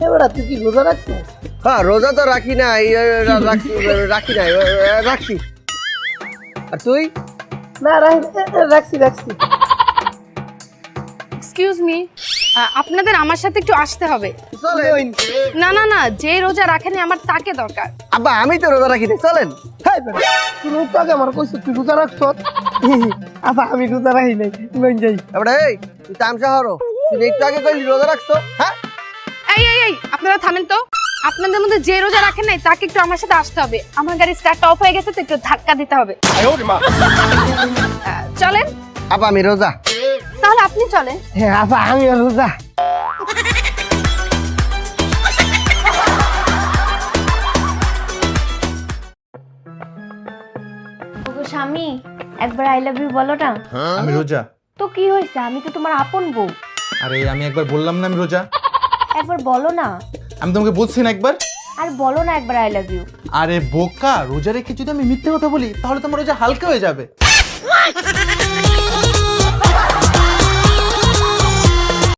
এবারে তুই কি রোজা রাখছিস? হ্যাঁ রোজা তো রাখি না, রাখি নাই, রাখছি। আর তুই? না রাখছি। এক্সকিউজ মি, আপনাদের আমার সাথে একটু আসতে হবে। চলেন। না না না, যে রোজা রাখেনি আমার তাকে দরকার। আব্বা আমি তো রোজা রাখি না, চলেন। হ্যাঁ তুই একটু আগে আমার কইছিস তুই রোজা রাখছ। আচ্ছা আমি রোজা রাখি নাই, লইন যাই। এবারে এই তুই তামসা হরো, তুই একটু আগে কইলি রোজা রাখছো। হ্যাঁ এই আপনারা থামেন তো। আপনাদের মধ্যে যে রোজা রাখেন নাই তাকে একটু আমার সাথে আসতে হবে। আমার গাড়ি স্টার্ট অফ হয়ে গেছে তো একটু ধাক্কা দিতে হবে। চলেন। আব্বা আমি রোজা। তাহলে আপনি চলেন। হ্যাঁ আচ্ছা আমি রোজা। ওগো স্বামী, একবার আই লাভ ইউ বলো না। আমি রোজা। তো কি হয়েছে, আমি তো তোমার আপন বউ। আরে আমি একবার বললাম না আমি রোজা। একবার বলো না। আমি তোমাকে বলছি না একবার। আর বলো না একবার আই লাভ ইউ। আরে বোকা, রোজা রেখে যদি আমি মিথ্যে কথা বলি তাহলে তোমার রোজা হালকা হয়ে যাবে।